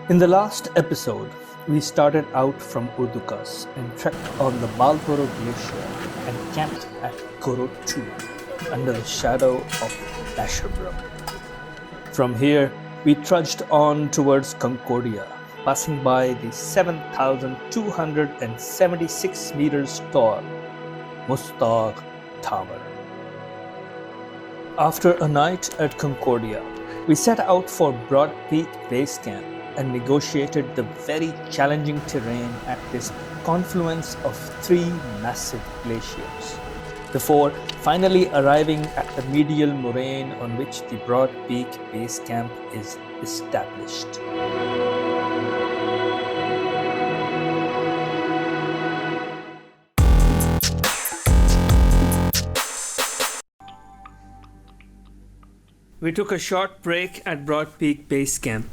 In the last episode, we started out from Urdukas and trekked on the Balboro Glacier and camped at Koro 2 under the shadow of Dashabram. From here, we trudged on towards Concordia, passing by the 7,276 meters tall Muztagh Tower. After a night at Concordia, we set out for Broad Peak Base Camp and negotiated the very challenging terrain at this confluence of three massive glaciers, before finally arriving at the medial moraine on which the Broad Peak Base Camp is established. We took a short break at Broad Peak Base Camp,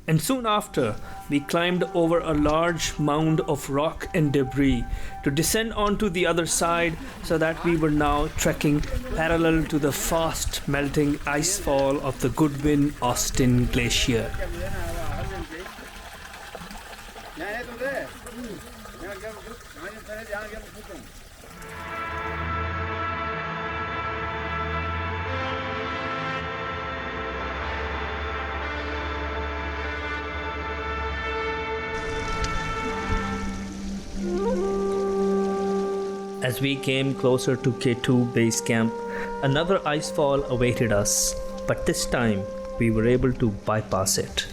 and soon after, we climbed over a large mound of rock and debris to descend onto the other side so that we were now trekking parallel to the fast melting icefall of the Goodwin-Austen Glacier. As we came closer to K2 base camp, another icefall awaited us, but this time we were able to bypass it.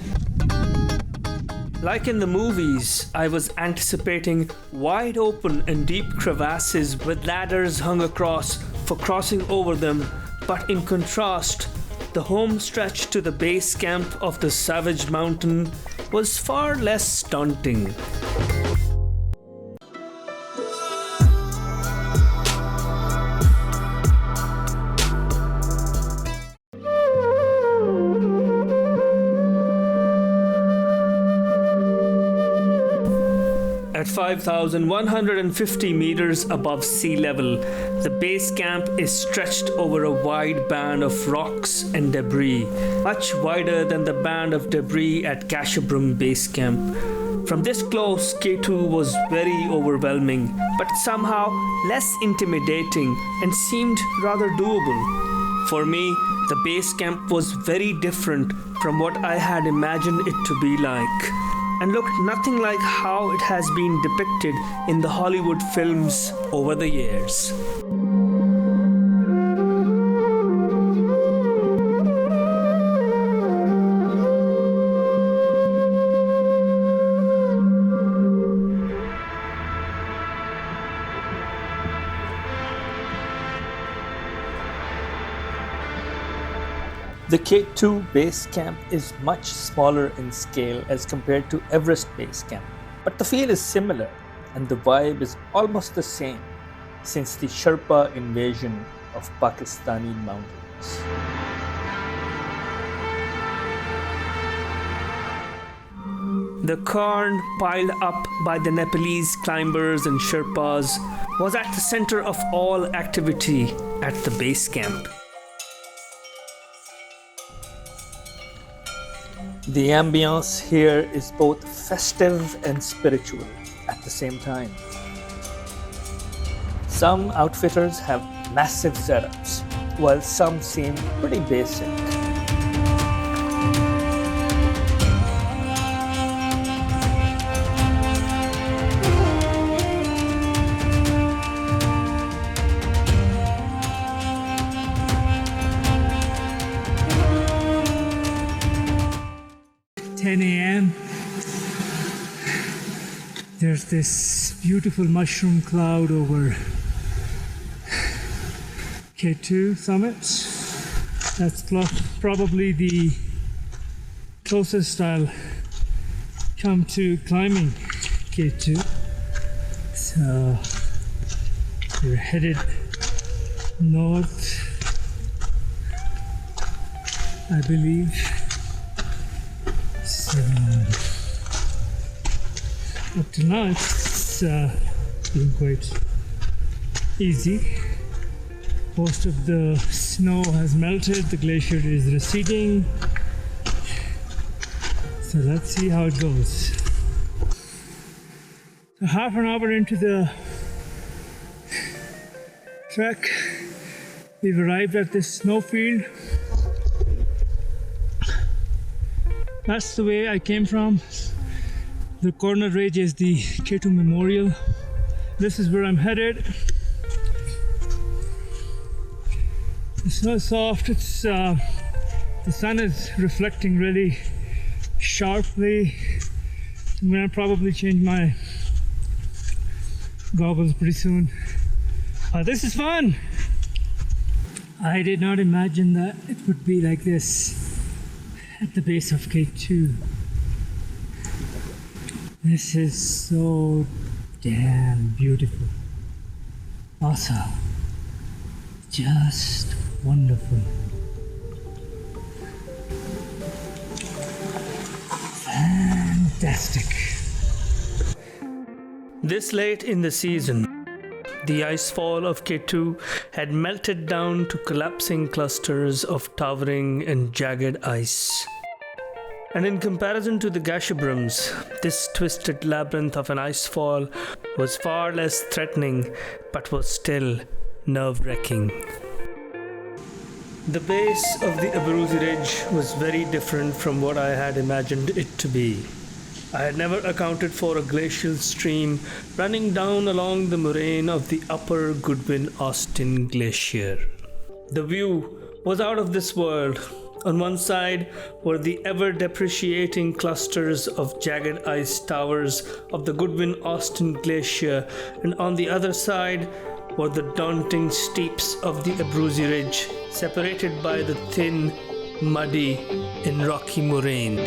Like in the movies, I was anticipating wide open and deep crevasses with ladders hung across for crossing over them, but in contrast, the home stretch to the base camp of the Savage Mountain was far less daunting. At 5,150 meters above sea level, the base camp is stretched over a wide band of rocks and debris, much wider than the band of debris at Kashabrum base camp. From this close, K2 was very overwhelming, but somehow less intimidating and seemed rather doable. For me, the base camp was very different from what I had imagined it to be like, and looked nothing like how it has been depicted in the Hollywood films over the years. The K2 base camp is much smaller in scale as compared to Everest base camp, but the feel is similar and the vibe is almost the same since the Sherpa invasion of Pakistani mountains. The cairn piled up by the Nepalese climbers and Sherpas was at the center of all activity at the base camp. The ambience here is both festive and spiritual at the same time. Some outfitters have massive setups, while some seem pretty basic. There's this beautiful mushroom cloud over K2 summit. That's probably the closest I'll come to climbing K2. So we're headed north, I believe. So up to now it's been quite easy. Most of the snow has melted, the glacier is receding. So let's see how it goes. So half an hour into the trek, we've arrived at this snowfield. That's the way I came from. The corner ridge is the K2 Memorial. This is where I'm headed. The snow is soft. The sun is reflecting really sharply. I'm gonna probably change my goggles pretty soon. This is fun. I did not imagine that it would be like this at the base of K2. This is so damn beautiful. Awesome. Just wonderful. Fantastic. This late in the season, the icefall of K2 had melted down to collapsing clusters of towering and jagged ice. And in comparison to the Gasherbrum, this twisted labyrinth of an icefall was far less threatening, but was still nerve-wracking. The base of the Abruzzi Ridge was very different from what I had imagined it to be. I had never accounted for a glacial stream running down along the moraine of the upper Goodwin-Austen Glacier. The view was out of this world. On one side were the ever-depreciating clusters of jagged ice towers of the Goodwin-Austen Glacier, and on the other side were the daunting steeps of the Abruzzi Ridge, separated by the thin, muddy, and rocky moraine.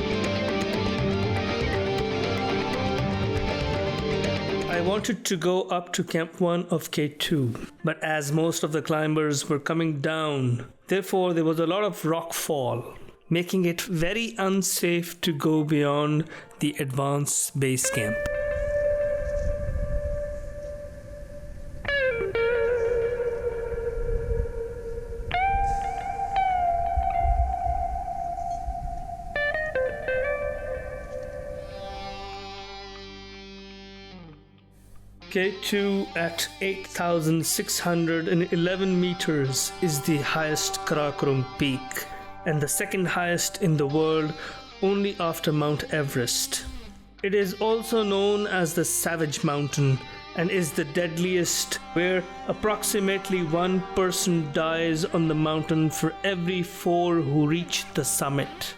I wanted to go up to Camp 1 of K2, but as most of the climbers were coming down, therefore there was a lot of rock fall, making it very unsafe to go beyond the advanced base camp. K2 at 8,611 meters is the highest Karakoram peak and the second highest in the world, only after Mount Everest. It is also known as the Savage Mountain and is the deadliest, where approximately one person dies on the mountain for every 4 who reach the summit.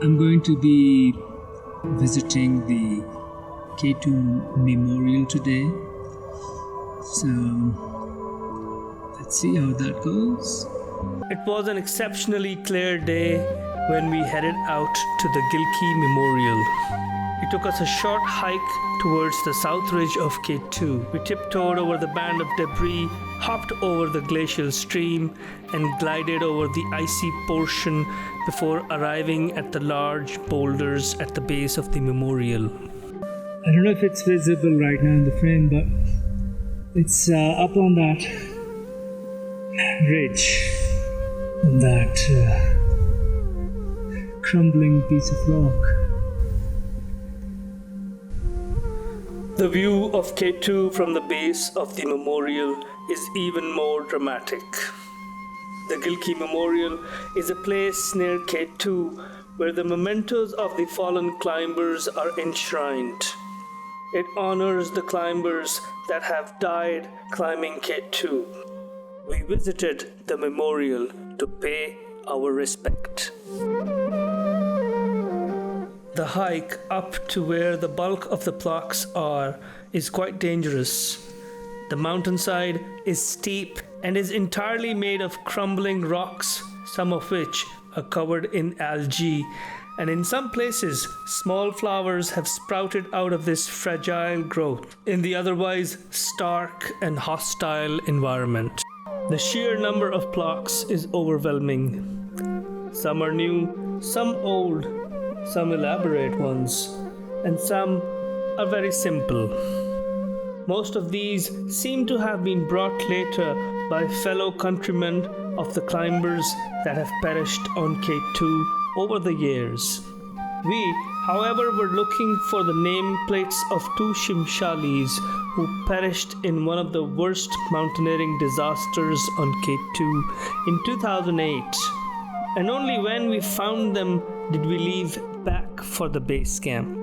I'm going to be visiting the K2 Memorial today. So let's see how that goes. It was an exceptionally clear day when we headed out to the Gilkey Memorial. It took us a short hike towards the south ridge of K2. We tiptoed over the band of debris, hopped over the glacial stream, and glided over the icy portion before arriving at the large boulders at the base of the memorial. I don't know if it's visible right now in the frame, but it's up on that ridge, that crumbling piece of rock. The view of K2 from the base of the memorial is even more dramatic. The Gilkey Memorial is a place near K2 where the mementos of the fallen climbers are enshrined. It honors the climbers that have died climbing K2. We visited the memorial to pay our respect. The hike up to where the bulk of the plaques are is quite dangerous. The mountainside is steep and is entirely made of crumbling rocks, some of which are covered in algae, and in some places small flowers have sprouted out of this fragile growth in the otherwise stark and hostile environment. The sheer number of plaques is overwhelming. Some are new, some old, some elaborate ones, and some are very simple. Most of these seem to have been brought later by fellow countrymen of the climbers that have perished on K2 over the years. We, however, were looking for the nameplates of two Shimshalis who perished in one of the worst mountaineering disasters on K2 in 2008. And only when we found them did we leave back for the base camp.